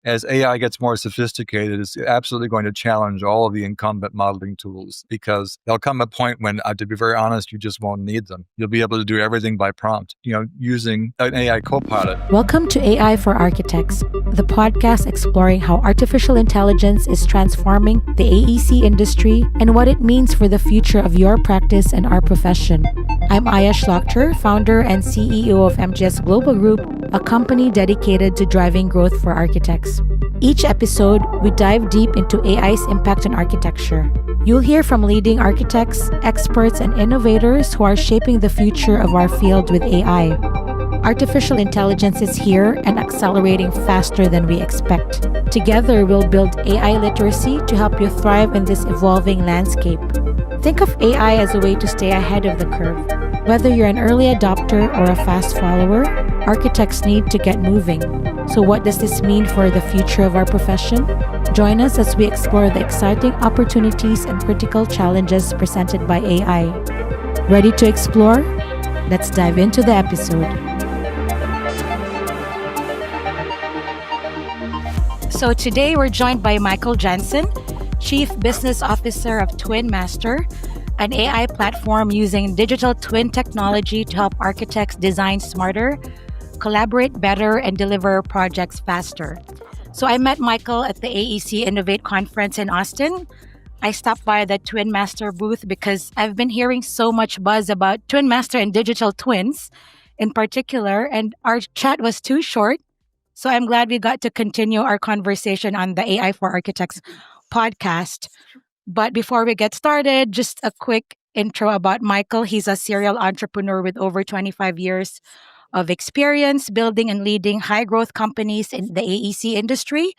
as AI gets more sophisticated, it's absolutely going to challenge all of the incumbent modeling tools, because there'll come a point when, to be very honest, you just won't need them. You'll be able to do everything by prompt, using an AI copilot. Welcome to AI for Architects, the podcast exploring how artificial intelligence is transforming the AEC industry and what it means for the future of your practice and our profession. I'm Aya Shlachter, founder and CEO of MGS Global Group, a company dedicated to driving growth for architects. Each episode, we dive deep into AI's impact on architecture. You'll hear from leading architects, experts, and innovators who are shaping the future of our field with AI. Artificial intelligence is here and accelerating faster than we expect. Together, we'll build AI literacy to help you thrive in this evolving landscape. Think of AI as a way to stay ahead of the curve. Whether you're an early adopter or a fast follower, architects need to get moving. So what does this mean for the future of our profession? Join us as we explore the exciting opportunities and critical challenges presented by AI. Ready to explore? Let's dive into the episode. So today we're joined by Michael Janssen, Chief Business Officer of Twin Master, an AI platform using digital twin technology to help architects design smarter, collaborate better, and deliver projects faster. So I met Michael at the AEC Innovate conference in Austin. I stopped by the Twin Master booth because I've been hearing so much buzz about Twin Master and digital twins in particular, and our chat was too short. So I'm glad we got to continue our conversation on the AI for Architects podcast. But before we get started, just a quick intro about Michael. He's a serial entrepreneur with over 25 years of experience building and leading high-growth companies in the AEC industry,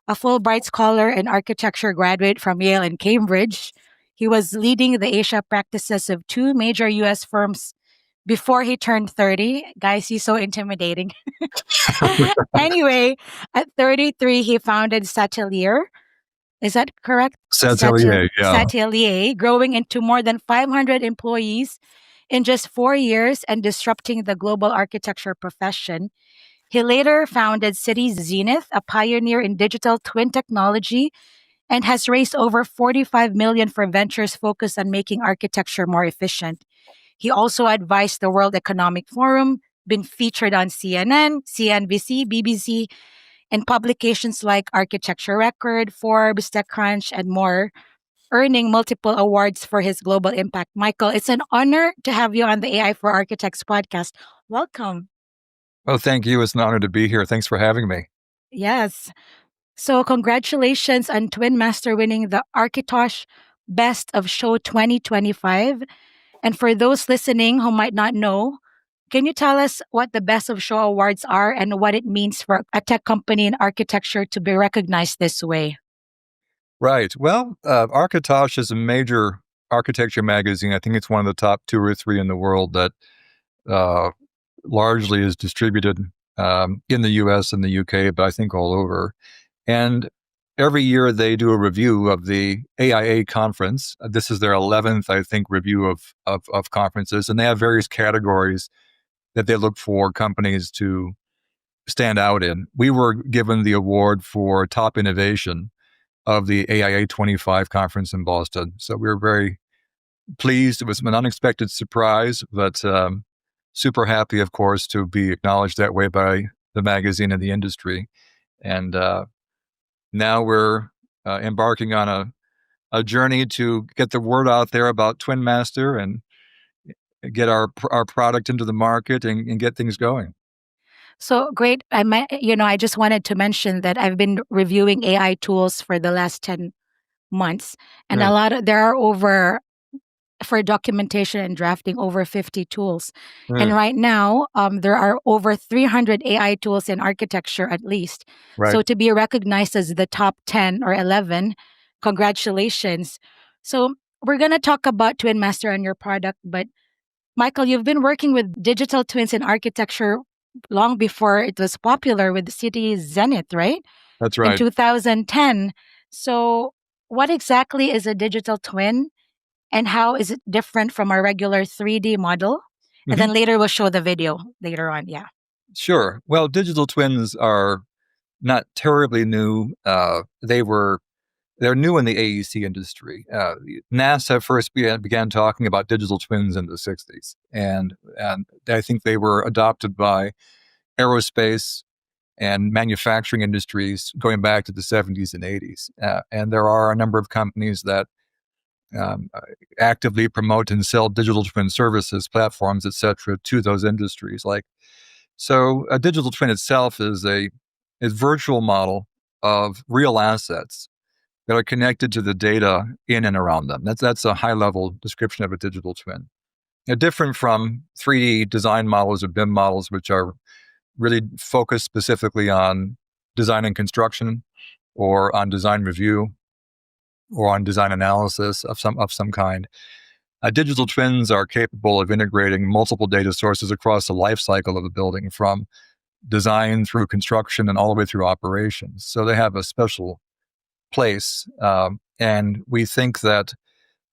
a Fulbright scholar and architecture graduate from Yale and Cambridge. He was leading the Asia practices of two major U.S. firms before he turned 30. Guys, he's so intimidating. Anyway, at 33, he founded Satelier. Is that correct? Satelier, yeah. Satelier, growing into more than 500 employees in just 4 years and disrupting the global architecture profession. He later founded City Zenith, a pioneer in digital twin technology, and has raised over $45 million for ventures focused on making architecture more efficient. He also advised the World Economic Forum, been featured on CNN, CNBC, BBC, and publications like Architecture Record, Forbes, TechCrunch, and more, earning multiple awards for his global impact. Michael, it's an honor to have you on the AI for Architects podcast. Welcome. Well, thank you. It's an honor to be here. Thanks for having me. Yes. So congratulations on Twin Master winning the Architosh Best of Show 2025. And for those listening who might not know, can you tell us what the Best of Show awards are and what it means for a tech company in architecture to be recognized this way? Right. Well, Architosh is a major architecture magazine. I think it's one of the top 2 or 3 in the world that largely is distributed in the US and the UK, but I think all over. And every year they do a review of the AIA conference. This is their 11th, I think, review of conferences, and they have various categories that they look for companies to stand out in. We were given the award for top innovation of the AIA 25 conference in Boston. So we were very pleased. It was an unexpected surprise, but super happy, of course, to be acknowledged that way by the magazine and the industry. And now we're embarking on a journey to get the word out there about Twin Master and get our product into the market and get things going. So great. I just wanted to mention that I've been reviewing AI tools for the last 10 months. And there are over, for documentation and drafting, over 50 tools. And right now, there are over 300 AI tools in architecture at least. Right. So to be recognized as the top 10 or 11, congratulations. So we're going to talk about Twin Master and your product, but Michael, you've been working with digital twins in architecture long before it was popular with City Zenith, right? That's right. In 2010. So what exactly is a digital twin and how is it different from a regular 3D model? And then later we'll show the video later on. Yeah. Sure. Well, digital twins are not terribly new. They're new in the AEC industry. NASA first began talking about digital twins in the 60s, and I think they were adopted by aerospace and manufacturing industries going back to the 70s and 80s. And there are a number of companies that actively promote and sell digital twin services, platforms, et cetera, to those industries. So a digital twin itself is a virtual model of real assets that are connected to the data in and around them. That's a high-level description of a digital twin. Now, different from 3D design models or BIM models, which are really focused specifically on design and construction, or on design review, or on design analysis of some kind. Digital twins are capable of integrating multiple data sources across the life cycle of a building, from design through construction and all the way through operations. So they have a special place. And we think that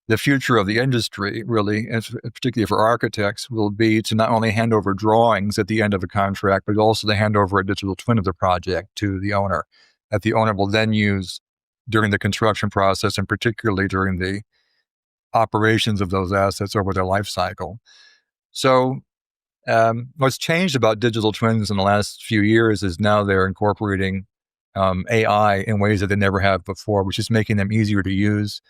the future of the industry, really, and particularly for architects, will be to not only hand over drawings at the end of a contract, but also to hand over a digital twin of the project to the owner, that the owner will then use during the construction process, and particularly during the operations of those assets over their life cycle. So what's changed about digital twins in the last few years is now they're incorporating AI in ways that they never have before, which is making them easier to use,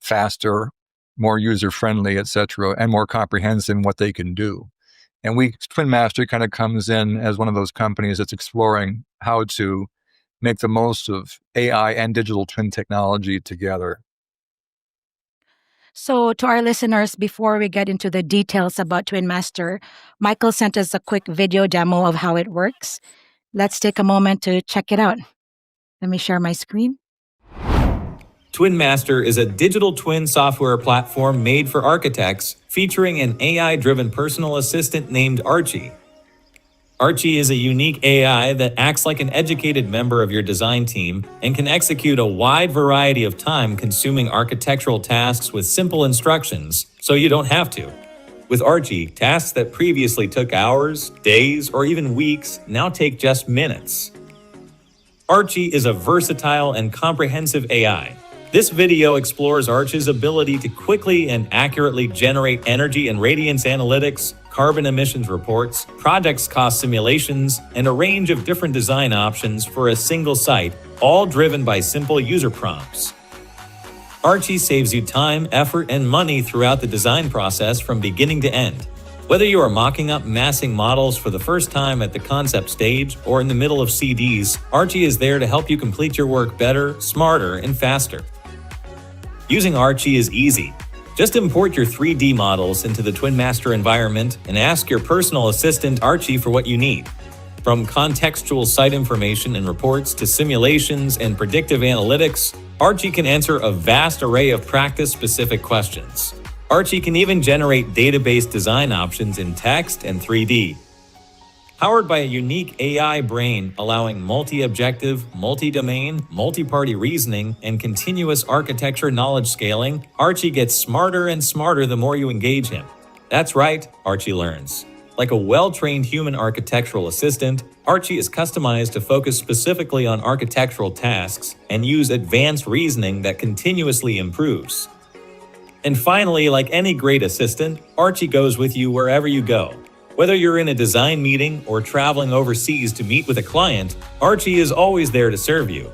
faster, more user-friendly, et cetera, and more comprehensive in what they can do. And Twin Master kind of comes in as one of those companies that's exploring how to make the most of AI and digital twin technology together. So, to our listeners, before we get into the details about Twin Master, Michael sent us a quick video demo of how it works. Let's take a moment to check it out. Let me share my screen. Twin Master is a digital twin software platform made for architects, featuring an AI-driven personal assistant named Archie. Archie is a unique AI that acts like an educated member of your design team and can execute a wide variety of time-consuming architectural tasks with simple instructions, so you don't have to. With Archie, tasks that previously took hours, days, or even weeks now take just minutes. Archie is a versatile and comprehensive AI. This video explores Archie's ability to quickly and accurately generate energy and radiance analytics, carbon emissions reports, project cost simulations, and a range of different design options for a single site, all driven by simple user prompts. Archie saves you time, effort, and money throughout the design process from beginning to end. Whether you are mocking up massing models for the first time at the concept stage or in the middle of CDs, Archie is there to help you complete your work better, smarter, and faster. Using Archie is easy. Just import your 3D models into the Twin Master environment and ask your personal assistant Archie for what you need. From contextual site information and reports to simulations and predictive analytics, Archie can answer a vast array of practice-specific questions. Archie can even generate database design options in text and 3D. Powered by a unique AI brain allowing multi-objective, multi-domain, multi-party reasoning, and continuous architecture knowledge scaling, Archie gets smarter and smarter the more you engage him. That's right, Archie learns. Like a well-trained human architectural assistant, Archie is customized to focus specifically on architectural tasks and use advanced reasoning that continuously improves. And finally, like any great assistant, Archie goes with you wherever you go. Whether you're in a design meeting or traveling overseas to meet with a client, Archie is always there to serve you.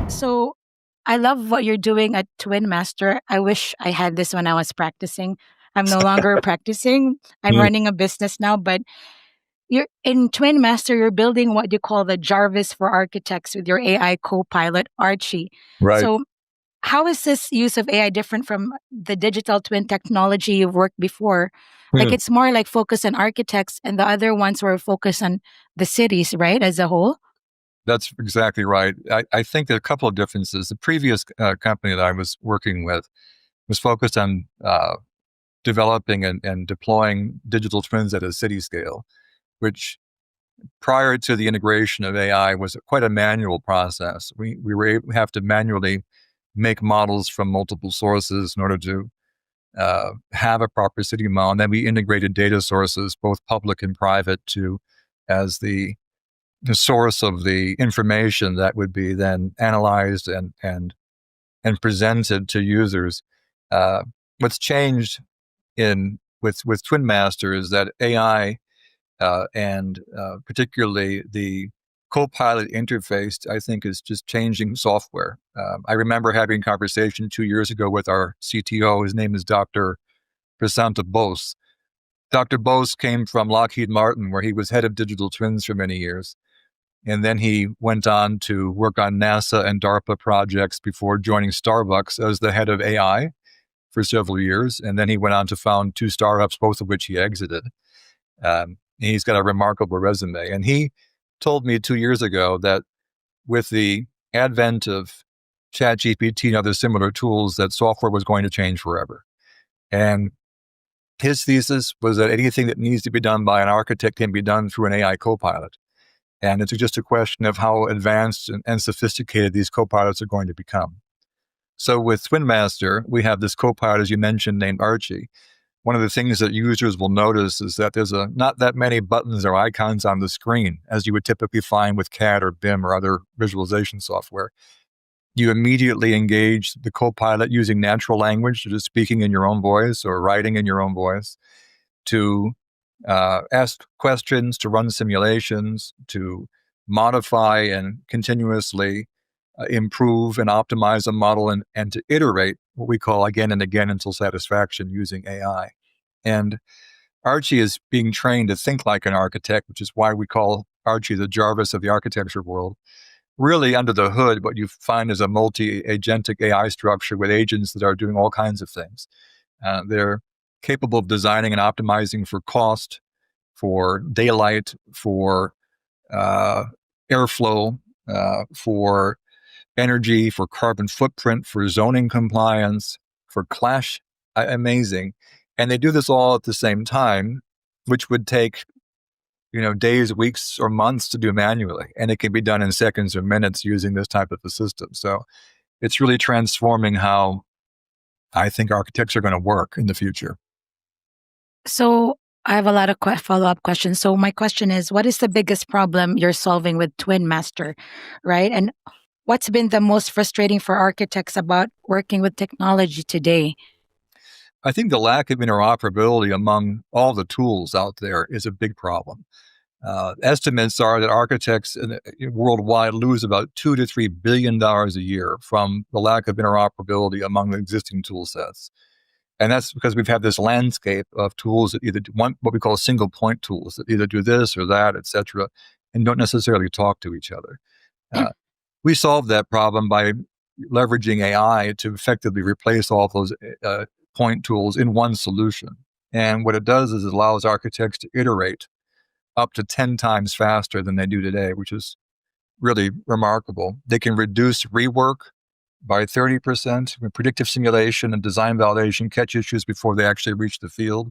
So, I love what you're doing at Twin Master. I wish I had this when I was practicing. I'm no longer practicing. I'm running a business now, but you're in Twin Master, you're building what you call the Jarvis for architects with your AI co-pilot, Archie. Right. So how is this use of AI different from the digital twin technology you've worked before? Like it's more like focus on architects and the other ones were focused on the cities, right, as a whole? That's exactly right. I think there are a couple of differences. The previous company that I was working with was focused on developing and deploying digital twins at a city scale, which prior to the integration of AI was quite a manual process. We have to manually make models from multiple sources in order to have a proper city model. And then we integrated data sources, both public and private, as the the source of the information that would be then analyzed and presented to users. What's changed with Twin Master is that AI and particularly the Copilot interface, I think, is just changing software. I remember having a conversation 2 years ago with our CTO. His name is Dr. Prasanta Bose. Dr. Bose came from Lockheed Martin, where he was head of digital twins for many years. And then he went on to work on NASA and DARPA projects before joining Starbucks as the head of AI for several years. And then he went on to found 2 startups, both of which he exited. He's got a remarkable resume. And he told me 2 years ago that with the advent of ChatGPT and other similar tools, that software was going to change forever. And his thesis was that anything that needs to be done by an architect can be done through an AI copilot. And it's just a question of how advanced and sophisticated these copilots are going to become. So with Twin Master, we have this copilot, as you mentioned, named Archie. One of the things that users will notice is that there's not that many buttons or icons on the screen, as you would typically find with CAD or BIM or other visualization software. You immediately engage the copilot using natural language, just speaking in your own voice or writing in your own voice, to ask questions, to run simulations, to modify and continuously improve and optimize a model and to iterate what we call again and again until satisfaction using AI. And Archie is being trained to think like an architect, which is why we call Archie the Jarvis of the architecture world. Really, under the hood, what you find is a multi-agentic AI structure with agents that are doing all kinds of things. They're capable of designing and optimizing for cost, for daylight, for airflow, for energy, for carbon footprint, for zoning compliance, for clash. Amazing. And they do this all at the same time, which would take days, weeks, or months to do manually. And it can be done in seconds or minutes using this type of a system. So it's really transforming how I think architects are going to work in the future. So I have a lot of follow-up questions. So my question is, what is the biggest problem you're solving with Twin Master, right? And what's been the most frustrating for architects about working with technology today? I think the lack of interoperability among all the tools out there is a big problem. Estimates are that architects worldwide lose about $2 to $3 billion a year from the lack of interoperability among the existing tool sets. And that's because we've had this landscape of tools that either want what we call single point tools that either do this or that, et cetera, and don't necessarily talk to each other. We solved that problem by leveraging AI to effectively replace all of those point tools in one solution. And what it does is it allows architects to iterate up to 10 times faster than they do today, which is really remarkable. They can reduce rework by 30%. Predictive simulation and design validation catch issues before they actually reach the field.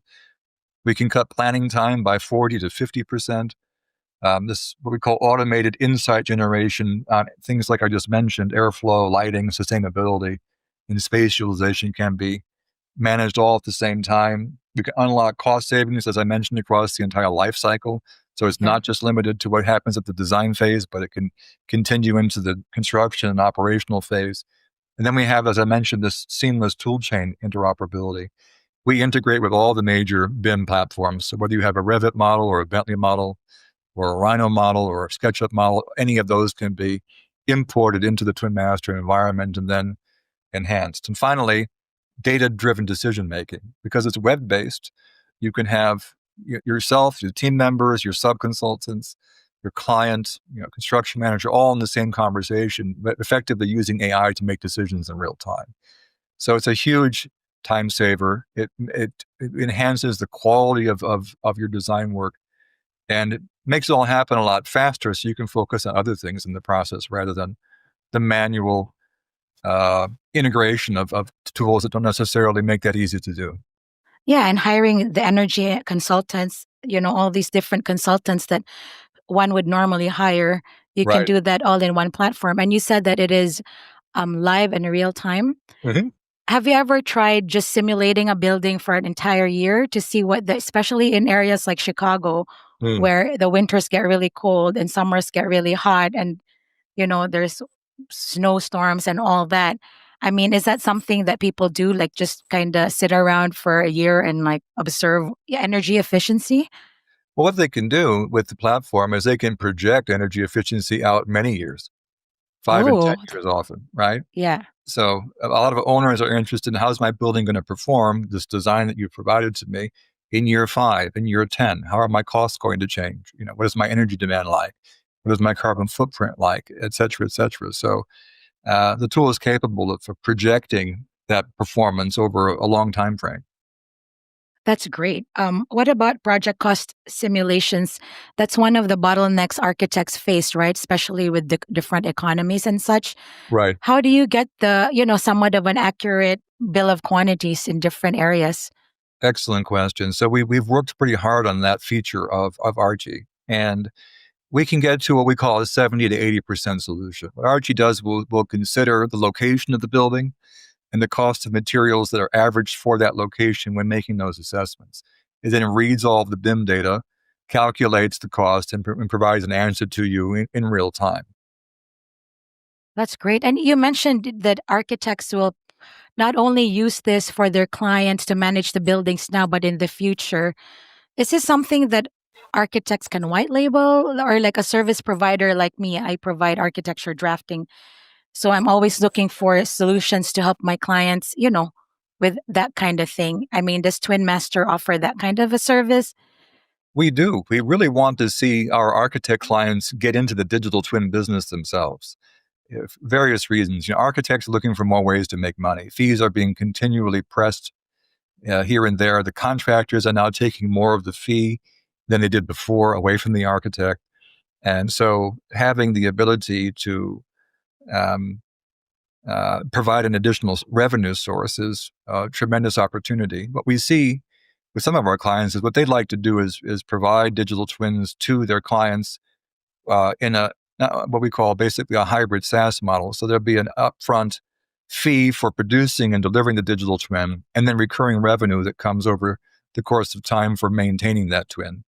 We can cut planning time by 40 to 50%. This what we call automated insight generation on things like I just mentioned, airflow, lighting, sustainability, and space utilization can be managed all at the same time. You can unlock cost savings, as I mentioned, across the entire life cycle. So it's not just limited to what happens at the design phase, but it can continue into the construction and operational phase. And then we have, as I mentioned, this seamless toolchain interoperability. We integrate with all the major BIM platforms. So whether you have a Revit model or a Bentley model or a Rhino model or a SketchUp model, any of those can be imported into the Twin Master environment and then enhanced. And finally, data-driven decision-making. Because it's web-based, you can have yourself, your team members, your sub-consultants, your client, construction manager, all in the same conversation, but effectively using AI to make decisions in real time. So it's a huge time saver. It enhances the quality of your design work, and it makes it all happen a lot faster so you can focus on other things in the process rather than the manual integration of tools that don't necessarily make that easy to do. Yeah, and hiring the energy consultants, all these different consultants that one would normally hire, you can do that all in one platform. And you said that it is live and real time. Mm-hmm. have you ever tried just simulating a building for an entire year to see especially in areas like Chicago, Hmm. where the winters get really cold and summers get really hot, and there's snowstorms and all that. I mean, is that something that people do, like just kind of sit around for a year and like observe energy efficiency? Well, what they can do with the platform is they can project energy efficiency out many years, 5 and 10 Oh, years often, right? yeah. So a lot of owners are interested in how's my building going to perform, this design that you provided to me in year 5, in year 10. How are my costs going to change? What is my energy demand like? What is my carbon footprint like, et cetera, et cetera. So the tool is capable of projecting that performance over a long time frame. That's great. What about project cost simulations? That's one of the bottlenecks architects face, right? Especially with the different economies and such. Right. How do you get somewhat of an accurate bill of quantities in different areas? Excellent question. So we've worked pretty hard on that feature of Archie, and we can get to what we call a 70 to 80% solution. What Archie does will consider the location of the building and the cost of materials that are averaged for that location when making those assessments. It then reads all of the BIM data, calculates the cost, and provides an answer to you in real time. That's great. And you mentioned that architects will not only use this for their clients to manage the buildings now, but in the future. Is this something that architects can white label, or like a service provider like me? I provide architecture drafting. So I'm always looking for solutions to help my clients, with that kind of thing. I mean, does Twin Master offer that kind of a service? We do. We really want to see our architect clients get into the digital twin business themselves. Various reasons. Architects are looking for more ways to make money. Fees are being continually pressed here and there. The contractors are now taking more of the fee than they did before away from the architect. And so having the ability to um, provide an additional revenue source is a tremendous opportunity. What we see with some of our clients is what they'd like to do is provide digital twins to their clients in what we call basically a hybrid SaaS model. So there'll be an upfront fee for producing and delivering the digital twin, and then recurring revenue that comes over the course of time for maintaining that twin.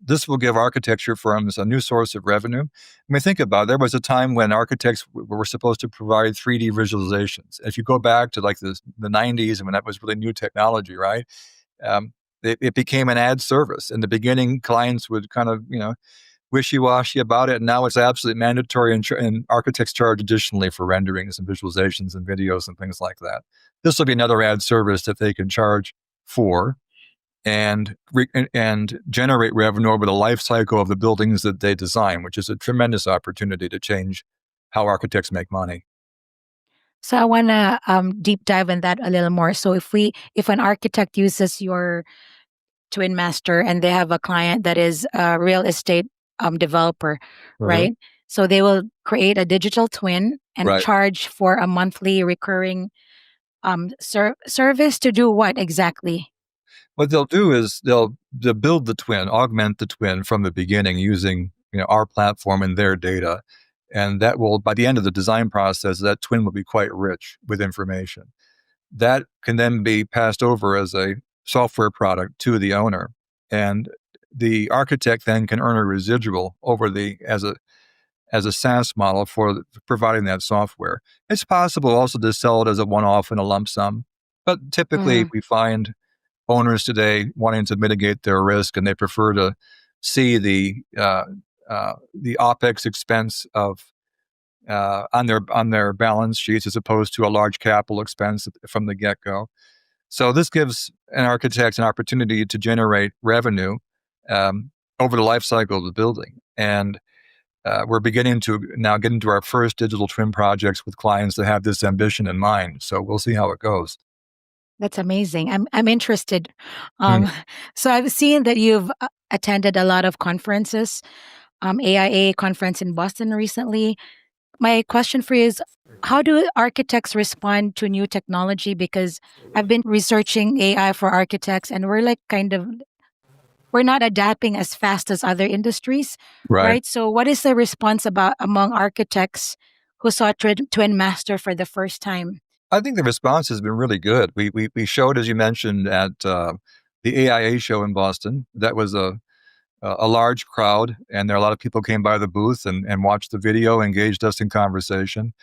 This will give architecture firms a new source of revenue. I mean, think about it. There was a time when architects were supposed to provide 3D visualizations. If you go back to like the 90s, and when that was really new technology, right? Um, it became an ad service. In the beginning, clients would kind of, wishy-washy about it. And now it's absolutely mandatory, and architects charge additionally for renderings and visualizations and videos and things like that. This will be another ad service that they can charge for and generate revenue over the life cycle of the buildings that they design, which is a tremendous opportunity to change how architects make money. So I want to deep dive in that a little more. So if an architect uses your Twin Master and they have a client that is a real estate developer, Mhm. right? So they will create a digital twin and Right. charge for a monthly recurring service to do what exactly? What they'll do is they'll build the twin, augment the twin from the beginning using our platform and their data. And that will, by the end of the design process, that twin will be quite rich with information. That can then be passed over as a software product to the owner. And the architect then can earn a residual over as a SaaS model for providing that software. It's possible also to sell it as a one-off and a lump sum, but typically Mm, we find owners today wanting to mitigate their risk, and they prefer to see the OpEx expense of on their balance sheets as opposed to a large capital expense from the get go. So this gives an architect an opportunity to generate revenue over the life cycle of the building. And we're beginning to now get into our first digital twin projects with clients that have this ambition in mind. So we'll see how it goes. that's amazing. I'm interested. Mm. Um, so I've seen that you've attended a lot of conferences. AIA conference in Boston recently. My question for you is, how do architects respond to new technology? Because I've been researching AI for architects, and we're not adapting as fast as other industries, Right. right? So what is the response about among architects who saw Twin Master for the first time? I think the response has been really good. We showed, as you mentioned, at the AIA show in Boston. That was a large crowd, and there are a lot of people came by the booth and watched the video, engaged us in conversation.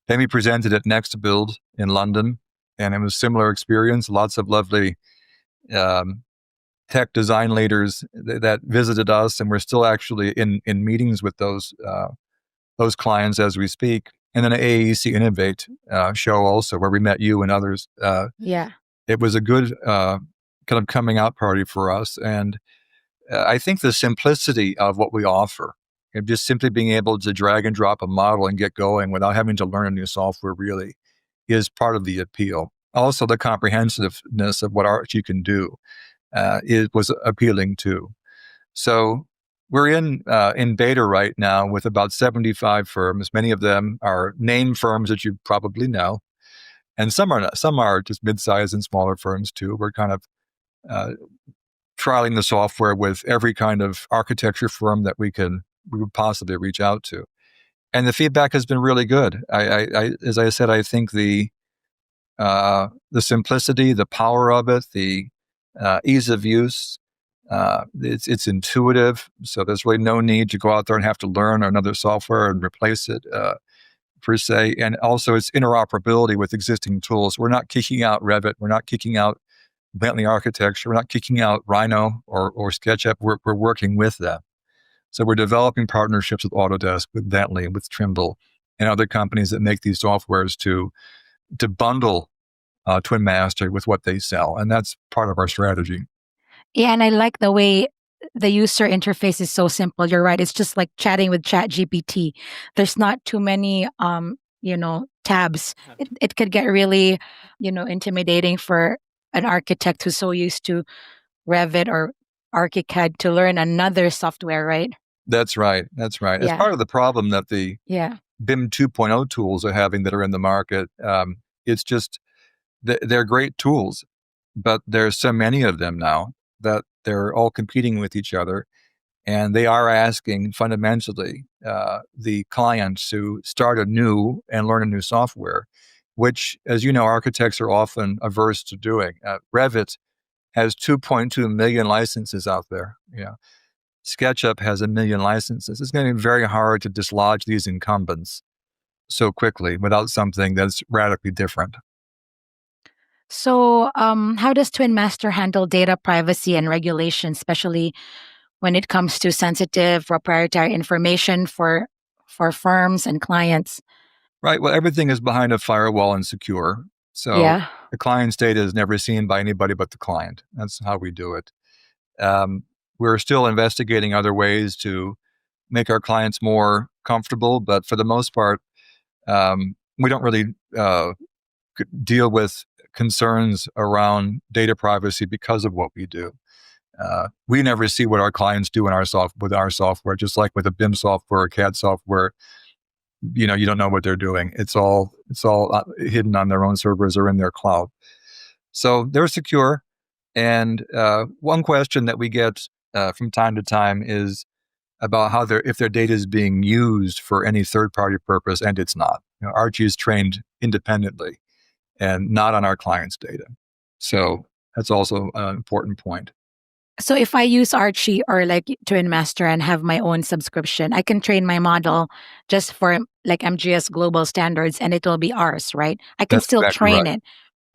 Then we presented at Next Build in London, and it was a similar experience. Lots of lovely um, tech design leaders that visited us, and we're still actually in meetings with those clients as we speak. And then an AEC Innovate show also, where we met you and others. Yeah. It was a good kind of coming out party for us, and I think the simplicity of what we offer, and just simply being able to drag and drop a model and get going without having to learn a new software, really is part of the appeal. Also, the comprehensiveness of what Archie can do it was appealing too. So we're in beta right now with about 75 firms. Many of them are name firms that you probably know, and some are not. Some are just mid-sized and smaller firms too. We're kind of uh, trialing the software with every kind of architecture firm that we would possibly reach out to, and the feedback has been really good. As I said, I think the simplicity, the power of it, the ease of use. It's intuitive, so there's really no need to go out there and have to learn another software and replace it per se. And also, it's interoperability with existing tools. We're not kicking out Revit. We're not kicking out Bentley architecture. We're not kicking out Rhino or SketchUp. We're working with them. So we're developing partnerships with Autodesk, with Bentley, with Trimble, and other companies that make these softwares to bundle Twin Master with what they sell, and that's part of our strategy. Yeah, and I like the way the user interface is so simple. You're right. It's just like chatting with Chat GPT. There's not too many tabs. It could get really, intimidating for an architect who's so used to Revit or ArchiCAD to learn another software, right? That's right. That's right. It's Yeah. part of the problem that the Yeah. BIM 2.0 tools are having that are in the market. It's just they're great tools, but there's so many of them now that they're all competing with each other, and they are asking fundamentally the clients to start anew and learn a new software, which, as you know, architects are often averse to doing. Revit has 2.2 million licenses out there. SketchUp has 1 million licenses. It's going to be very hard to dislodge these incumbents so quickly without something that's radically different. So, how does Twin Master handle data privacy and regulation, especially when it comes to sensitive proprietary information for firms and clients? Right. Well, everything is behind a firewall and secure. So Yeah. the client's data is never seen by anybody but the client. That's how we do it. We're still investigating other ways to make our clients more comfortable, but for the most part, we don't really deal with concerns around data privacy because of what we do. We never see what our clients do with our software, just like with a BIM software or CAD software. You don't know what they're doing. It's all hidden on their own servers or in their cloud. So they're secure. And one question that we get from time to time is about if their data is being used for any third-party purpose, and it's not. Archie is trained independently and not on our client's data. So that's also an important point. So if I use Archie or like Twin Master and have my own subscription, I can train my model just for like MGS global standards and it will be ours, right? I can That's still exactly train right. it.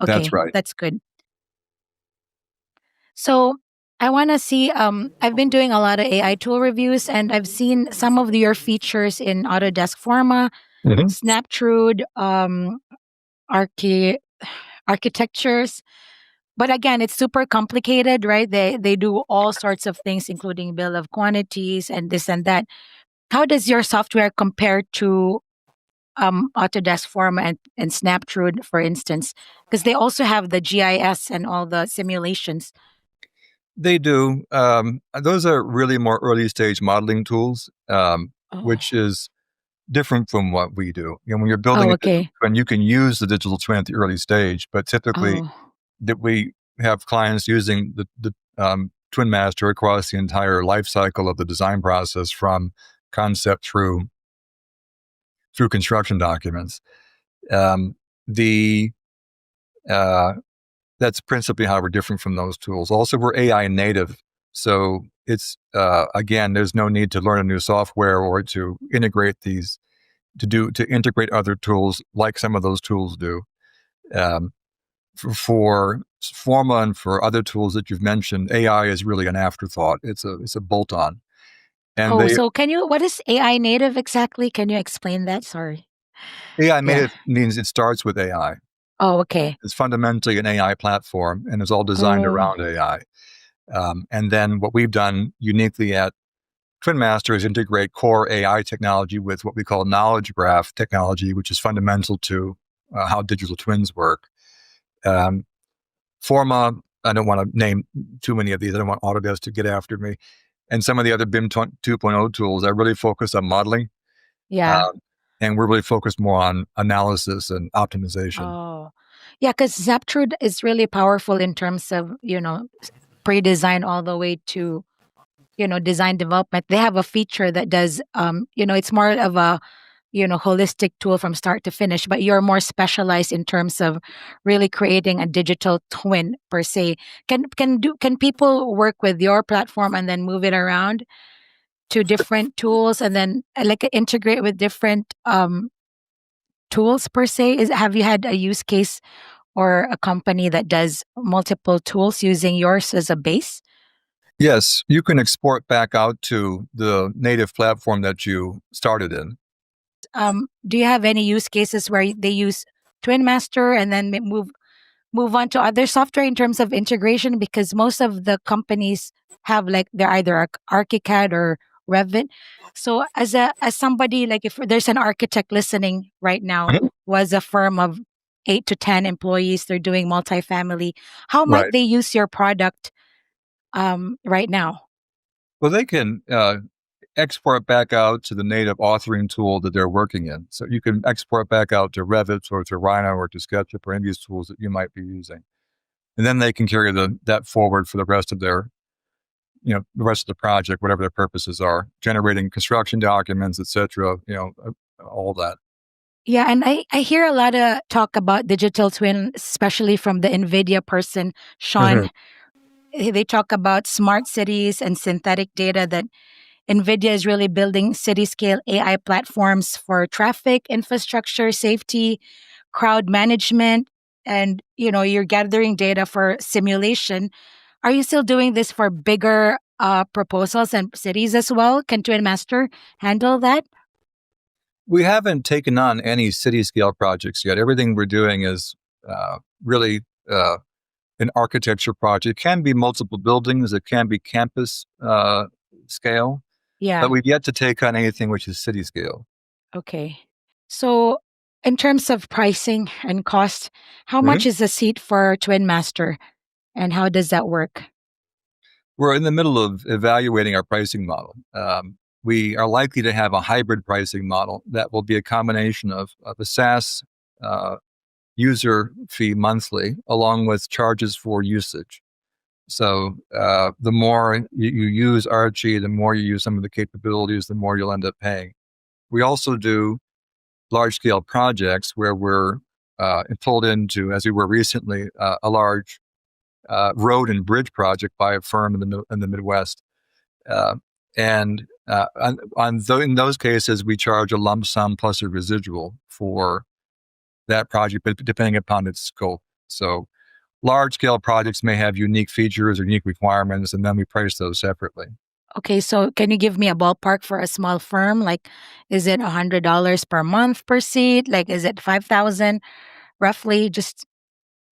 Okay, That's right. that's good. So I want to see, I've been doing a lot of AI tool reviews and I've seen some of your features in Autodesk Forma, Mhm. Snaptrude, architectures. But again, it's super complicated, right? They do all sorts of things, including bill of quantities and this and that. How does your software compare to Autodesk Forma and Snaptrude, for instance? Because they also have the GIS and all the simulations. They do. Those are really more early stage modeling tools, which is different from what we do. When you're building a digital twin, you can use the digital twin at the early stage, but typically that we have clients using the Twin Master across the entire life cycle of the design process, from concept through construction documents. The That's principally how we're different from those tools. Also, we're AI native. So it's, again, there's no need to learn a new software or to integrate to integrate other tools like some of those tools do. For Forma and for other tools that you've mentioned, AI is really an afterthought. It's a bolt-on. And Oh, so what is AI native exactly? Can you explain that? Sorry. AI Yeah. native means it starts with AI. Oh, okay. It's fundamentally an AI platform and is all designed Oh, around AI. And then what we've done uniquely at Twin Master is integrate core AI technology with what we call knowledge graph technology, which is fundamental to how digital twins work. Um, Forma, I don't want to name too many of these. I don't want Autodesk to get after me. And some of the other BIM 2.0 tools are really focused on modeling. yeah. Um, and we're really focused more on analysis and optimization. Oh, yeah. Because Zaptrude is really powerful in terms of pre-design all the way to design development. They have a feature that does it's more of a holistic tool from start to finish, but you're more specialized in terms of really creating a digital twin per se. Can people work with your platform and then move it around to different tools and then like integrate with different tools per se? Have you had a use case or a company that does multiple tools using yours as a base? Yes, you can export back out to the native platform that you started in. Do you have any use cases where they use Twin Master and then move on to other software in terms of integration? Because most of the companies have like they're either ArchiCAD or Revit. So as somebody, like if there's an architect listening right now Mhm. who has a firm of 8 to 10 employees, they're doing multifamily, how might Right. they use your product right now? Well, they can export back out to the native authoring tool that they're working in. So you can export back out to Revit or to Rhino or to SketchUp or any of these tools that you might be using. And then they can carry that forward for the rest of the rest of the project, whatever their purposes are, generating construction documents, etc. All that. Yeah, and I hear a lot of talk about digital twin, especially from the NVIDIA person, Mhm. Sean. They talk about smart cities and synthetic data that NVIDIA is really building city scale AI platforms for traffic, infrastructure, safety, crowd management, and you're gathering data for simulation. Are you still doing this for bigger proposals and cities as well? Can Twin Master handle that? We haven't taken on any city scale projects yet. Everything we're doing is really an architecture project. It can be multiple buildings, it can be campus scale, but Yeah. we've yet to take on anything which is city scale. Okay. So, in terms of pricing and cost, how much Mhm. is a seat for Twin Master and how does that work? We're in the middle of evaluating our pricing model. We are likely to have a hybrid pricing model that will be a combination of a SaaS user fee monthly, along with charges for usage. So the more you use Archie, the more you use some of the capabilities, the more you'll end up paying. We also do large scale projects where we're pulled into, as we were recently, a large road and bridge project by a firm in the Midwest. Uh, and in those cases, we charge a lump sum plus a residual for that project, but depending upon its scope. So large scale projects may have unique features or unique requirements, and then we price those separately. Okay, so can you give me a ballpark for a small firm? Like, is it $100 per month per seat? Like, is it 5,000 roughly? Just,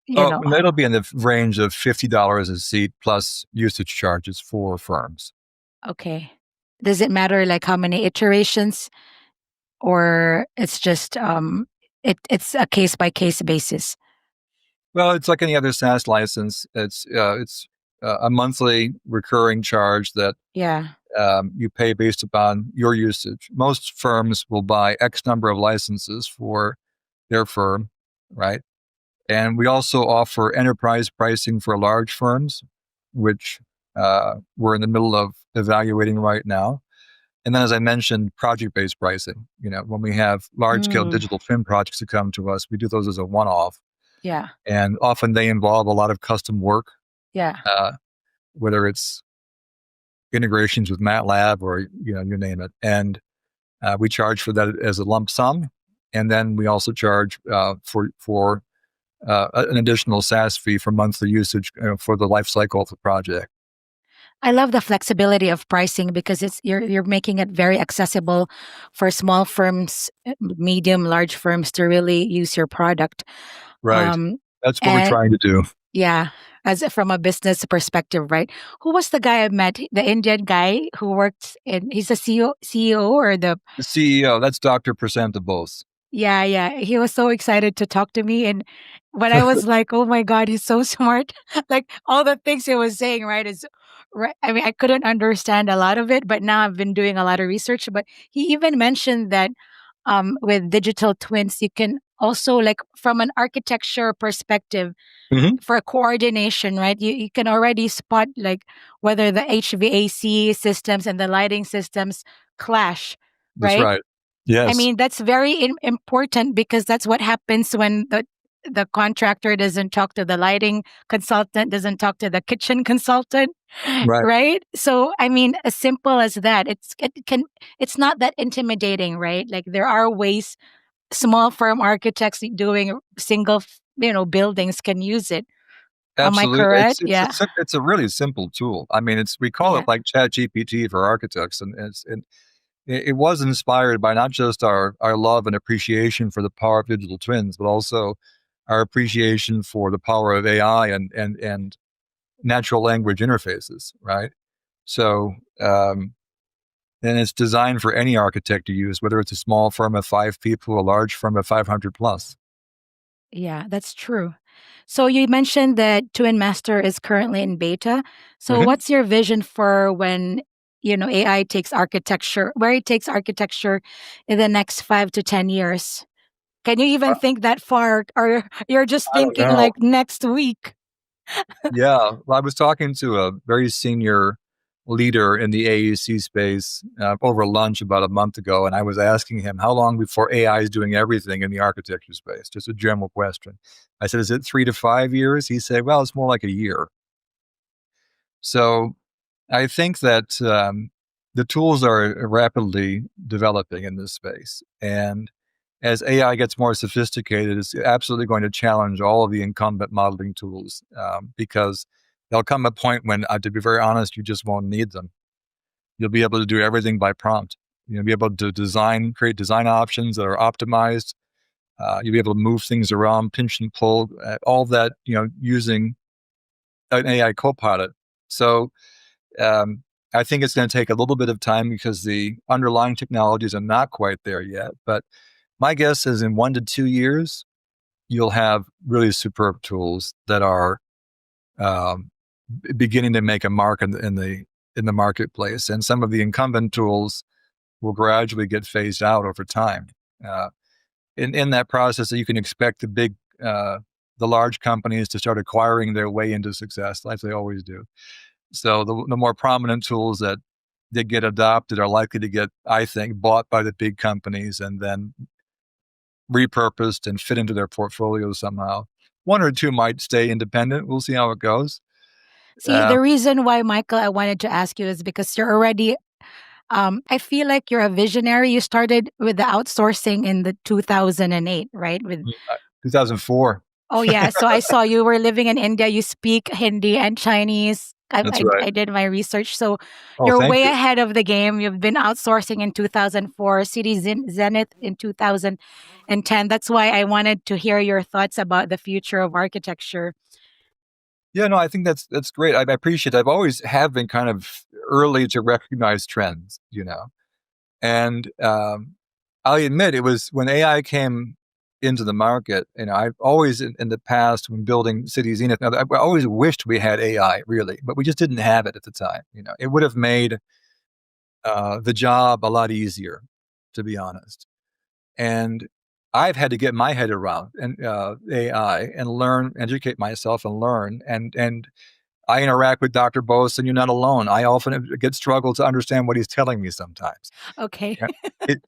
you Oh, know, and it'll be in the range of $50 a seat plus usage charges for firms. okay. Does it matter like how many iterations or it's just, it's a case by case basis? Well, it's like any other SaaS license. It's a monthly recurring charge that Yeah. you pay based upon your usage. Most firms will buy X number of licenses for their firm, right? And we also offer enterprise pricing for large firms, which we're in the middle of evaluating right now. And then, as I mentioned, project-based pricing. When we have large-scale Mm. digital twin projects that come to us, we do those as a one-off. Yeah. And often they involve a lot of custom work, Yeah. whether it's integrations with MATLAB or, you name it. And we charge for that as a lump sum. And then we also charge for an additional SaaS fee for monthly usage for the life cycle of the project. I love the flexibility of pricing because you're making it very accessible for small firms, medium, large firms to really use your product. Right. Um, That's what we're and trying to do. yeah, from a business perspective, right? Who was the guy I met? The Indian guy who worked in, he's a CEO or the, The CEO, that's Dr. Prasanta Bose. yeah, yeah. He was so excited to talk to me. And when I was like, oh my God, he's so smart. Like all the things he was saying, right? Is right. I mean, I couldn't understand a lot of it, but now I've been doing a lot of research. But he even mentioned that with digital twins, you can also, like, from an architecture perspective, Mm-hmm. for coordination, right? You can already spot like whether the HVAC systems and the lighting systems clash, That's right? right. I Yes. mean, that's very important because that's what happens when the contractor doesn't talk to the lighting consultant, doesn't talk to the kitchen consultant, Right. right? So, I mean, as simple as that, it's not that intimidating, right? Like there are ways small firm architects doing single, buildings can use it. Am I Absolutely. correct? Yeah. It's a really simple tool. I mean, we call Yeah. it like Chat GPT for architects, and it was inspired by not just our love and appreciation for the power of digital twins, but also our appreciation for the power of AI and natural language interfaces, right? So, and it's designed for any architect to use, whether it's a small firm of 5 people, a large firm of 500 plus. Yeah, that's true. So you mentioned that Twin Master is currently in beta. So Mhm. what's your vision for when, AI takes architecture, where it takes architecture in the next 5 to 10 years? Can you even think that far, or you're just I don't thinking know. like next week? Yeah, well, I was talking to a very senior leader in the AEC space over lunch about a month ago, and I was asking him how long before AI is doing everything in the architecture space. Just a general question. I said, "Is it 3 to 5 years?" He said, "Well, it's more like a year." So I think that the tools are rapidly developing in this space, and as AI gets more sophisticated, it's absolutely going to challenge all of the incumbent modeling tools because there'll come a point when, to be very honest, you just won't need them. You'll be able to do everything by prompt. You'll be able to create design options that are optimized. You'll be able to move things around, pinch and pull, all that, using an AI copilot. So um, I think it's going to take a little bit of time because the underlying technologies are not quite there yet. But my guess is in 1 to 2 years, you'll have really superb tools that are um, beginning to make a mark in the marketplace, and some of the incumbent tools will gradually get phased out over time. Uh, in that process, you can expect the large companies to start acquiring their way into success, like they always do. So the more prominent tools that get adopted are likely to get, I think, bought by the big companies and then repurposed and fit into their portfolio somehow. One or two might stay independent. We'll see how it goes. See, Uh, the reason why, Michael, I wanted to ask you is because you're already, I feel like you're a visionary. You started with the outsourcing in the 2008, right? With 2004. Oh yeah, so I saw you were living in India. You speak Hindi and Chinese. I, That's I right. I did my research, so Oh, you're thank way you. ahead of the game. You've been outsourcing in 2004, City Zenith in 2010. That's why I wanted to hear your thoughts about the future of architecture. Yeah, no, I think that's great. I appreciate it. I've always have been kind of early to recognize trends, and I'll admit it was when AI came into the market. I've always in the past when building cities, I always wished we had AI really, but we just didn't have it at the time. It would have made the job a lot easier, to be honest. And I've had to get my head around and AI and learn, educate myself, and learn. And I interact with Dr. Bose, and you're not alone. I often get struggle to understand what he's telling me sometimes. Okay. Yeah.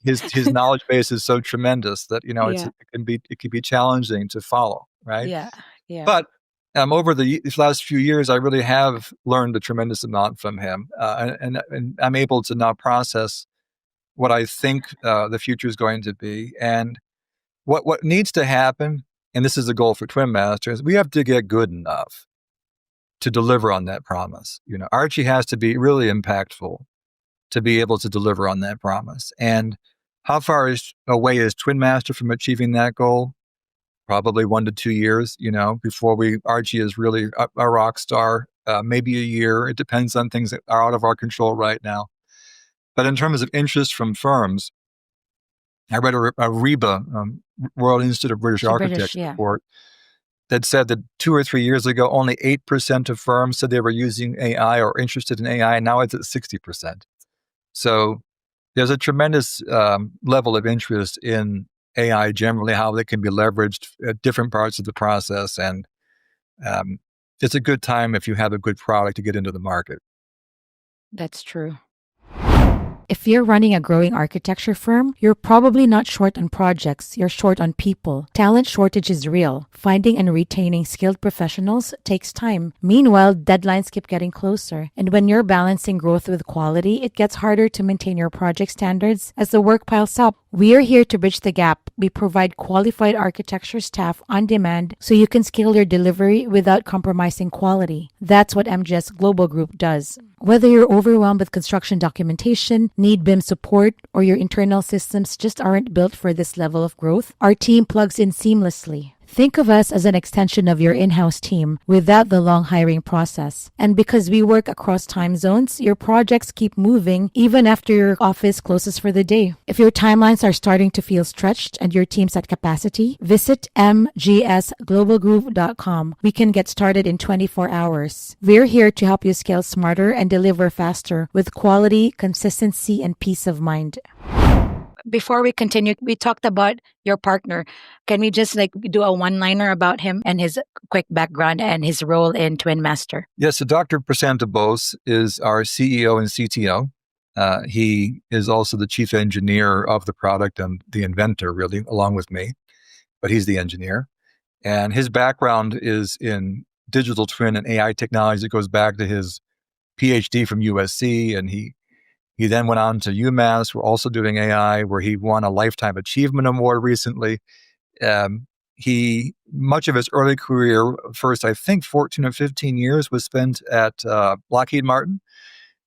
His knowledge base is so tremendous that Yeah. it can be challenging to follow. right? Yeah. Yeah. But over these last few years, I really have learned a tremendous amount from him, and I'm able to now process what I think the future is going to be, and what needs to happen. And this is the goal for Twin Masters. We have to get good enough to deliver on that promise. Archie has to be really impactful to be able to deliver on that promise. And how far away is Twin Master from achieving that goal? Probably 1 to 2 years, before Archie is really a rock star, maybe a year. It depends on things that are out of our control right now. But in terms of interest from firms, I read a RIBA, Royal Institute of British British, Architects yeah. report that said that 2 or 3 years ago, only 8% of firms said they were using AI or interested in AI. Now it's at 60%. So there's a tremendous level of interest in AI generally, how they can be leveraged at different parts of the process. And it's a good time if you have a good product to get into the market. That's true. If you're running a growing architecture firm, you're probably not short on projects, you're short on people. Talent shortage is real. Finding and retaining skilled professionals takes time. Meanwhile, deadlines keep getting closer. And when you're balancing growth with quality, it gets harder to maintain your project standards as the work piles up. We are here to bridge the gap. We provide qualified architecture staff on demand so you can scale your delivery without compromising quality. That's what MGS Global Group does. Whether you're overwhelmed with construction documentation, need BIM support, or your internal systems just aren't built for this level of growth, our team plugs in seamlessly. Think of us as an extension of your in-house team without the long hiring process. And because we work across time zones, your projects keep moving even after your office closes for the day. If your timelines are starting to feel stretched and your team's at capacity, visit mgsglobalgroup.com. We can get started in 24 hours. We're here to help you scale smarter and deliver faster with quality, consistency, and peace of mind. Before we continue, we talked about your partner. Can we just do a one-liner about him and his quick background and his role in Twin Master? Yes, so Dr. Prasanta Bose is our CEO and CTO. He is also the chief engineer of the product and the inventor, really, along with me. But he's the engineer. And his background is in digital twin and AI technology. It goes back to his PhD from USC, and he then went on to UMass. We're also doing AI, where he won a Lifetime Achievement Award recently. Much of his early career, first, I think 14 or 15 years, was spent at Lockheed Martin,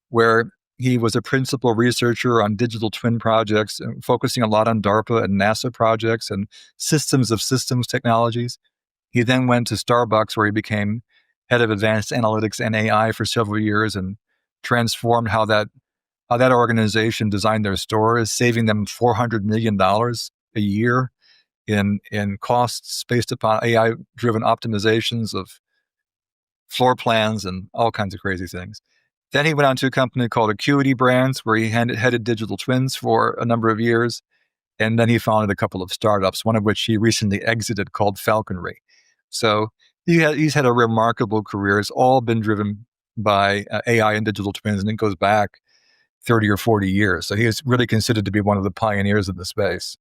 where he was a principal researcher on digital twin projects, focusing a lot on DARPA and NASA projects and systems of systems technologies. He then went to Starbucks, where he became head of advanced analytics and AI for several years and transformed how that organization designed their stores, saving them $400 million a year in costs based upon AI-driven optimizations of floor plans and all kinds of crazy things. Then he went on to a company called Acuity Brands, where he headed digital twins for a number of years. And then he founded a couple of startups, one of which he recently exited, called Falconry. So he's had a remarkable career. It's all been driven by AI and digital twins, and it goes back 30 or 40 years. So he is really considered to be one of the pioneers of the space.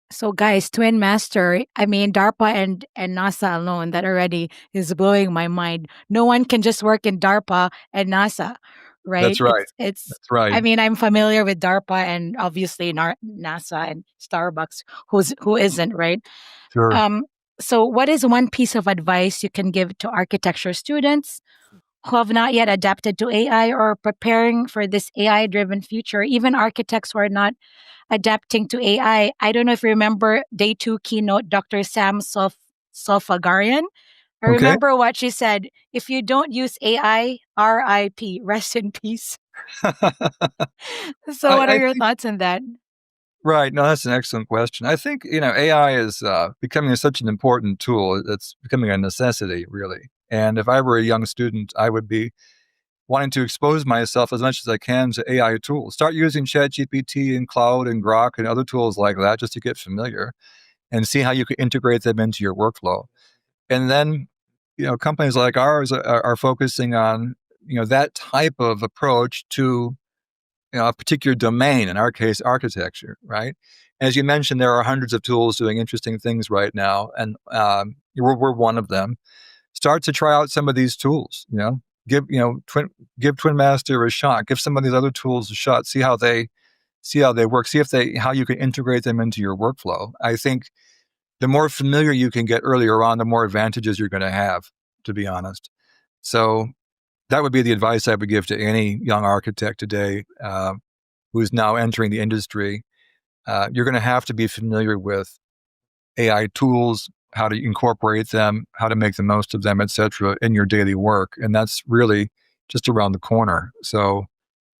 So guys, Twin Master, DARPA and NASA alone, that already is blowing my mind. No one can just work in DARPA and NASA, right? That's right. It's That's right. I'm familiar with DARPA and obviously NASA and Starbucks. Who isn't, right? Sure. So what is one piece of advice you can give to architecture students who have not yet adapted to AI or preparing for this AI-driven future, even architects who are not adapting to AI? I don't know if you remember day 2 keynote, Dr. Sam Solfagarian. I remember what she said: if you don't use AI, RIP, rest in peace. So what are your thoughts on that? Right. No, that's an excellent question. I think, AI is becoming such an important tool. It's becoming a necessity, really. And if I were a young student, I would be wanting to expose myself as much as I can to AI tools. Start using ChatGPT and Cloud and Grok and other tools like that just to get familiar and see how you can integrate them into your workflow. And then, companies like ours are focusing on, that type of approach to a particular domain, in our case, architecture, right? As you mentioned, there are hundreds of tools doing interesting things right now. And, we're one of them. Start to try out some of these tools. Give Twin Master a shot. Give some of these other tools a shot. See how they work. See how you can integrate them into your workflow. I think the more familiar you can get earlier on, the more advantages you're going to have, to be honest. So that would be the advice I would give to any young architect today who's now entering the industry. You're going to have to be familiar with AI tools, how to incorporate them, how to make the most of them, et cetera, in your daily work. And that's really just around the corner. So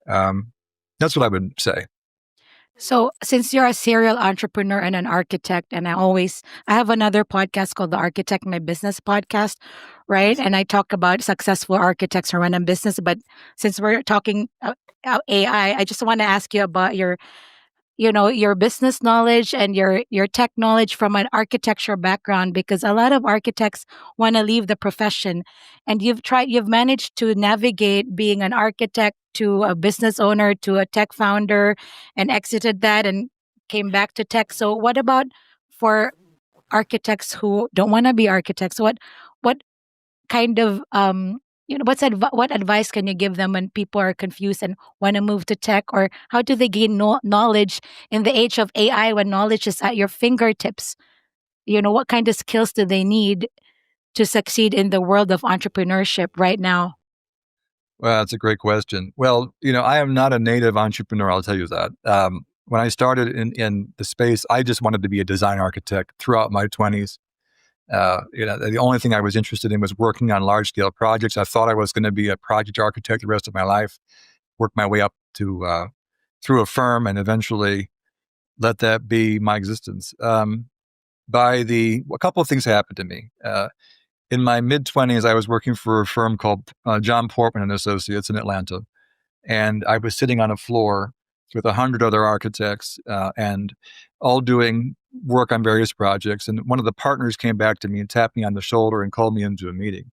that's what I would say. So, since you're a serial entrepreneur and an architect, and I have another podcast called the Architect My Business podcast, right? And I talk about successful architects who run a business. But since we're talking about AI, I just want to ask you about your business knowledge and your tech knowledge from an architecture background, because a lot of architects want to leave the profession, and you've managed to navigate being an architect to a business owner to a tech founder, and exited that and came back to tech. So what about for architects who don't want to be architects? What kind of what advice can you give them when people are confused and want to move to tech, or how do they gain knowledge in the age of AI when knowledge is at your fingertips? What kind of skills do they need to succeed in the world of entrepreneurship right now? Well, that's a great question. Well, I am not a native entrepreneur, I'll tell you that. When I started in the space, I just wanted to be a design architect throughout my 20s. The only thing I was interested in was working on large scale projects. I thought I was going to be a project architect the rest of my life, work my way up to through a firm, and eventually let that be my existence. A couple of things happened to me. In my mid-20s, I was working for a firm called John Portman and Associates in Atlanta, and I was sitting on a floor with 100 other architects and all doing work on various projects. And one of the partners came back to me and tapped me on the shoulder and called me into a meeting.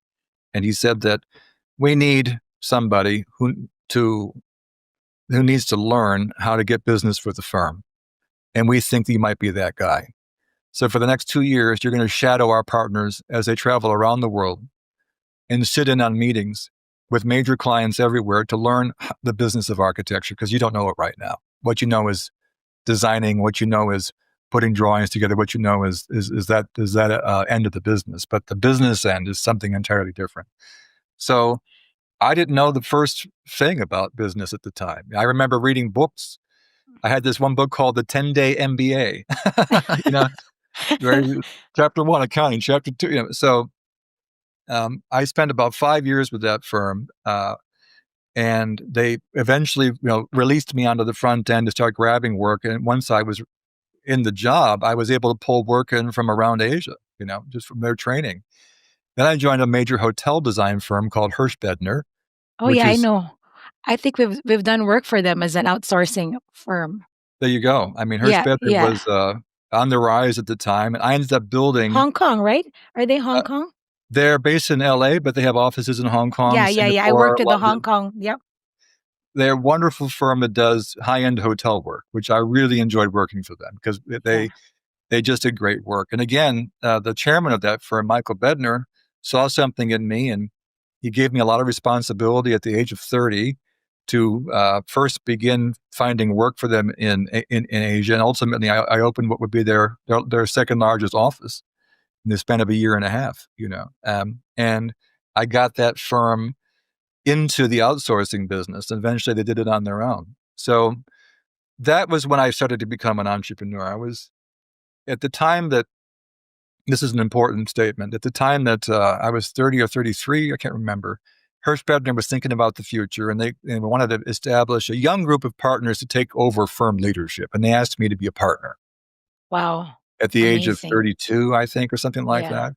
And he said that we need somebody who needs to learn how to get business for the firm. And we think that you might be that guy. So for the next 2 years, you're going to shadow our partners as they travel around the world and sit in on meetings with major clients everywhere to learn the business of architecture, because you don't know it right now. What you know is designing, what you know is putting drawings together, what you know is that end of the business. But the business end is something entirely different. So I didn't know the first thing about business at the time. I remember reading books. I had this one book called The 10-Day MBA. Chapter 1, accounting, chapter 2. So I spent about 5 years with that firm, and they eventually, released me onto the front end to start grabbing work. And once I was in the job, I was able to pull work in from around Asia, just from their training. Then I joined a major hotel design firm called Hirschbedner. Oh yeah, I know. I think we've done work for them as an outsourcing firm. There you go. I mean, Hirschbedner was on the rise at the time, and I ended up building Hong Kong, right? Are they Hong Kong? They're based in LA, but they have offices in Hong Kong. Yeah. I worked at the London. Hong Kong. Yep. They're a wonderful firm that does high-end hotel work, which I really enjoyed working for them because they just did great work. And again, the chairman of that firm, Michael Bedner, saw something in me, and he gave me a lot of responsibility at the age of 30 to first begin finding work for them in Asia. And ultimately, I opened what would be their second largest office in the span of a year and a half, and I got that firm into the outsourcing business. And eventually they did it on their own. So that was when I started to become an entrepreneur. I was at the time that, this is an important statement, at the time that I was 30 or 33, I can't remember, Hirschbedner was thinking about the future, and they wanted to establish a young group of partners to take over firm leadership. And they asked me to be a partner. Wow. At the age of 32, I think, or something like that.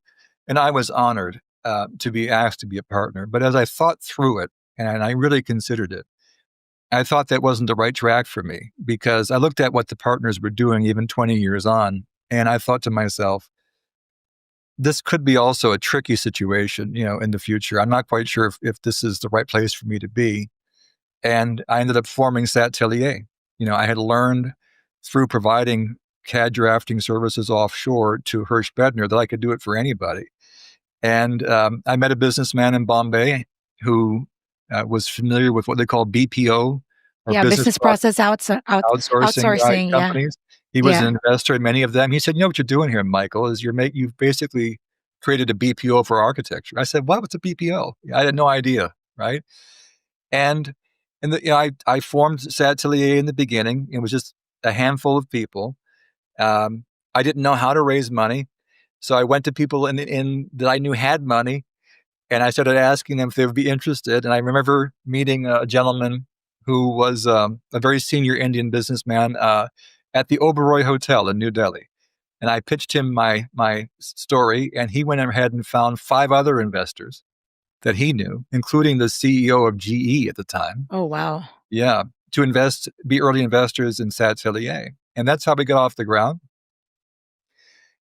And I was honored to be asked to be a partner. But as I thought through it, and I really considered it, I thought that wasn't the right track for me, because I looked at what the partners were doing even 20 years on, and I thought to myself, this could be also a tricky situation, in the future. I'm not quite sure if this is the right place for me to be. And I ended up forming Satelier. I had learned through providing CAD drafting services offshore to Hirsch Bedner, that I could do it for anybody. And I met a businessman in Bombay who was familiar with what they call BPO, or Yeah, business business process outsourcing outsourcing. Yeah. companies. He was Yeah. an investor in many of them. He said, "You know what you're doing here, Michael, is you've basically created a BPO for architecture." I said, "What? What's a BPO?" I had no idea, right? And I formed Satelier in the beginning. It was just a handful of people. I didn't know how to raise money, so I went to people in that I knew had money, and I started asking them if they would be interested. And I remember meeting a gentleman who was a very senior Indian businessman at the Oberoi Hotel in New Delhi. And I pitched him my story, and he went ahead and found 5 other investors that he knew, including the CEO of GE at the time. Oh, wow. Yeah, to be early investors in Satelier. And that's how we got off the ground.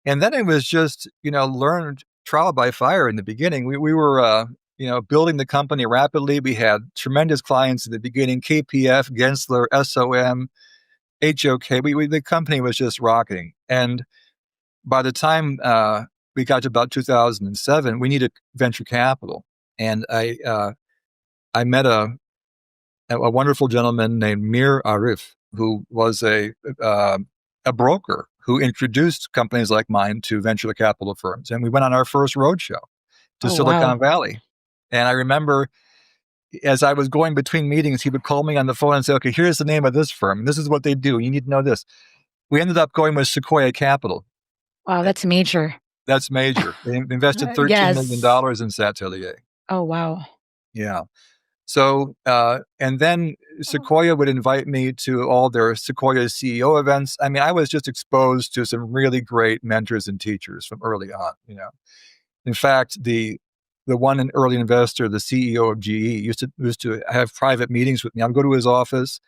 And then it was just, learned trial by fire in the beginning. We were, building the company rapidly. We had tremendous clients in the beginning: KPF, Gensler, SOM, HOK. The company was just rocketing. And by the time we got to about 2007, we needed venture capital. And I met a wonderful gentleman named Mir Arif, who was a broker who introduced companies like mine to venture capital firms. And we went on our first roadshow to Oh, Silicon wow. Valley. And I remember, as I was going between meetings, he would call me on the phone and say, "Okay, here's the name of this firm. This is what they do. You need to know this." We ended up going with Sequoia Capital. Wow, that's major. That's major. They invested $13 million Yes. in Satelier. Oh, wow. Yeah. So, and then Sequoia would invite me to all their Sequoia CEO events. I mean, I was just exposed to some really great mentors and teachers from early on. In fact, the one early investor, the CEO of GE, used to have private meetings with me. I would go to his office.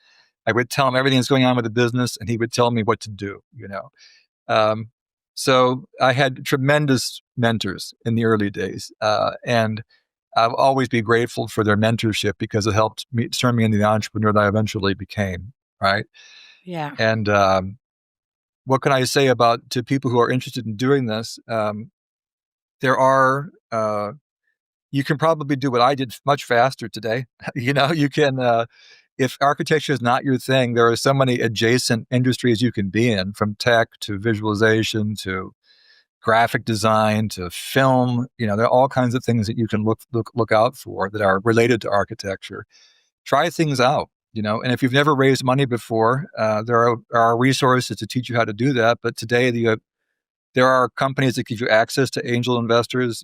I would tell him everything that's going on with the business, and he would tell me what to do. So I had tremendous mentors in the early days, and I'll always be grateful for their mentorship because it helped me turn me into the entrepreneur that I eventually became. Right. Yeah. And what can I say to people who are interested in doing this? There are, you can probably do what I did much faster today. You can, if architecture is not your thing, there are so many adjacent industries you can be in, from tech to visualization to graphic design to film. There are all kinds of things that you can look out for that are related to architecture. Try things out, and if you've never raised money before, there are resources to teach you how to do that. But today, there are companies that give you access to angel investors.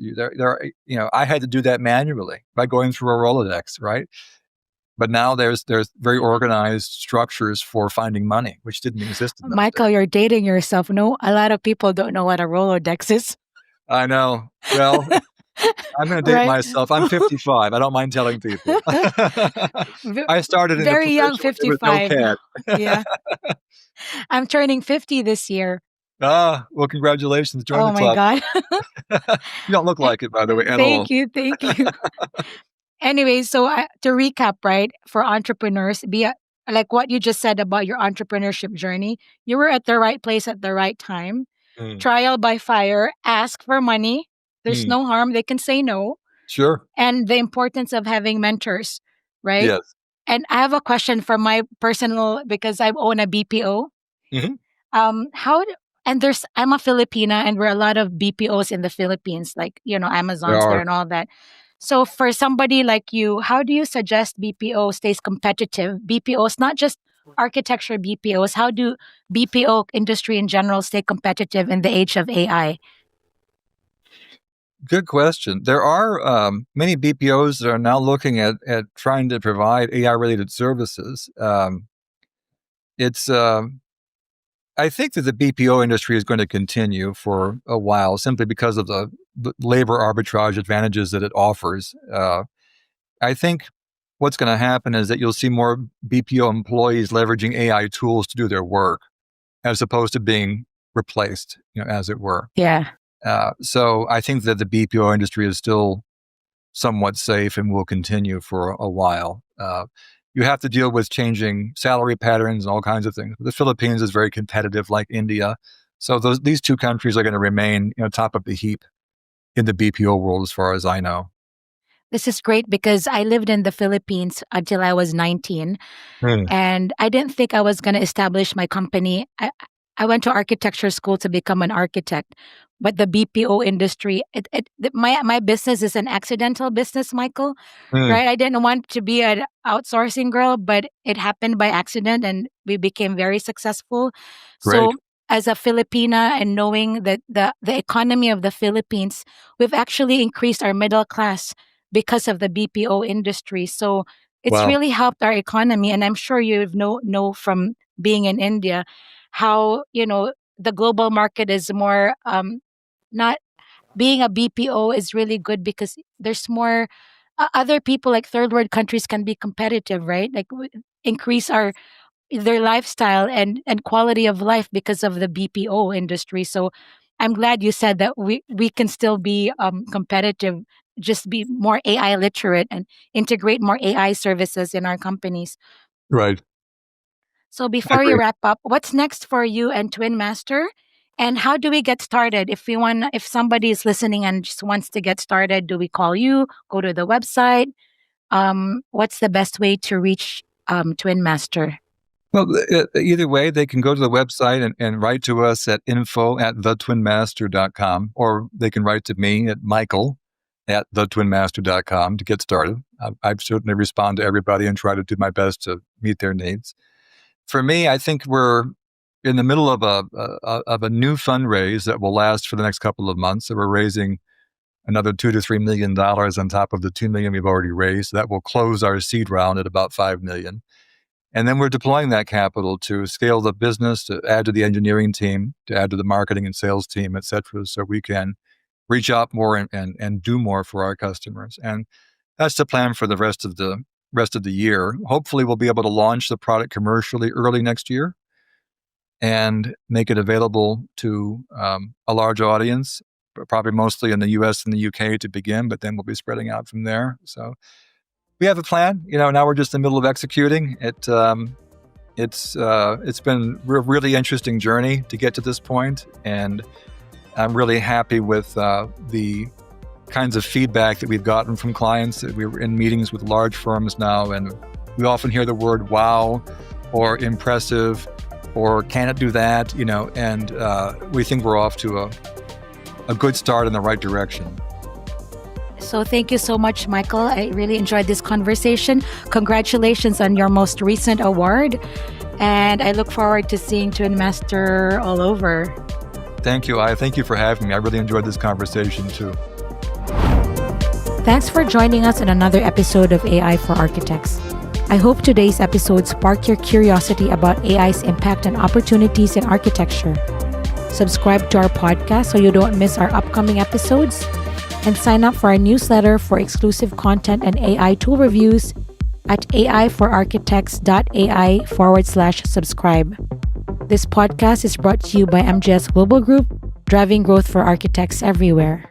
I had to do that manually by going through a Rolodex, right? But now there's very organized structures for finding money, which didn't exist in those Michael, days. you're dating yourself. No, a lot of people don't know what a Rolodex is. I know. Well, I'm going to date Right? myself. I'm 55. I don't mind telling people. I started in a Very young, profession where there was no 55. CAD. Yeah. I'm turning 50 this year. Well, congratulations. Join Oh the my club. God. You don't look like it, by the way, at all. Thank you. Thank you. Anyway, so to recap, right, for entrepreneurs, like what you just said about your entrepreneurship journey, you were at the right place at the right time. Mm, Trial by fire, ask for money. There's mm, no harm. They can say no. sure. And the importance of having mentors, right? Yes. And I have a question from my personal, because I own a BPO. Hmm. How and I'm a Filipina, and we're a lot of BPOs in the Philippines, like There Amazon's there are. and all that. So for somebody like you, how do you suggest BPO stays competitive? BPOs, not just architecture BPOs. How do BPO industry in general stay competitive in the age of AI? Good question. There are many BPOs that are now looking at trying to provide AI-related services. It's I think that the BPO industry is going to continue for a while simply because of the labor arbitrage advantages that it offers. I think what's going to happen is that you'll see more BPO employees leveraging AI tools to do their work as opposed to being replaced, as it were. Yeah. So I think that the BPO industry is still somewhat safe and will continue for a while. you have to deal with changing salary patterns and all kinds of things. The Philippines is very competitive, like India. So these two countries are going to remain, top of the heap in the BPO world, as far as I know. This is great because I lived in the Philippines until I was 19, and I didn't think I was going to establish my company. I went to architecture school to become an architect, but the BPO industry, my business is an accidental business, Michael. Mm, Right? I didn't want to be an outsourcing girl, but it happened by accident, and we became very successful. great. So, as a Filipina and knowing that the economy of the Philippines, we've actually increased our middle class because of the BPO industry. So it's Wow. really helped our economy, and I'm sure you know from being in India how the global market is more not being a BPO is really good because there's more other people like third world countries can be competitive, right? Like increase their lifestyle and quality of life because of the BPO industry. So I'm glad you said that we can still be competitive, just be more AI literate and integrate more AI services in our companies. Right. So I before we agree. wrap up, what's next for you and Twin Master? And how do we get started? If somebody is listening and just wants to get started, do we call you? Go to the website? What's the best way to reach Twin Master? Well, either way, they can go to the website and write to us at info@thetwinmaster.com, or they can write to me at michael@thetwinmaster.com to get started. I certainly respond to everybody and try to do my best to meet their needs. For me, I think we're in the middle of a new fundraise that will last for the next couple of months. So we're raising another $2 to $3 million on top of the $2 million we've already raised. That will close our seed round at about $5 million. And then we're deploying that capital to scale the business, to add to the engineering team, to add to the marketing and sales team, et cetera, so we can reach out more and do more for our customers. And that's the plan for the rest of the year. Hopefully, we'll be able to launch the product commercially early next year and make it available to a large audience, probably mostly in the US and the UK to begin, but then we'll be spreading out from there. So we have a plan. Now we're just in the middle of executing it. It's been a really interesting journey to get to this point, and I'm really happy with the kinds of feedback that we've gotten from clients. We're in meetings with large firms now, and we often hear the word "wow" or "impressive" or "can it do that?" And we think we're off to a good start in the right direction. So thank you so much, Michael. I really enjoyed this conversation. Congratulations on your most recent award. And I look forward to seeing Twin Master all over. Thank you, Aya. Thank you for having me. I really enjoyed this conversation too. Thanks for joining us in another episode of AI for Architects. I hope today's episode sparked your curiosity about AI's impact and opportunities in architecture. Subscribe to our podcast so you don't miss our upcoming episodes, and sign up for our newsletter for exclusive content and AI tool reviews at aiforarchitects.ai/subscribe. This podcast is brought to you by MGS Global Group, driving growth for architects everywhere.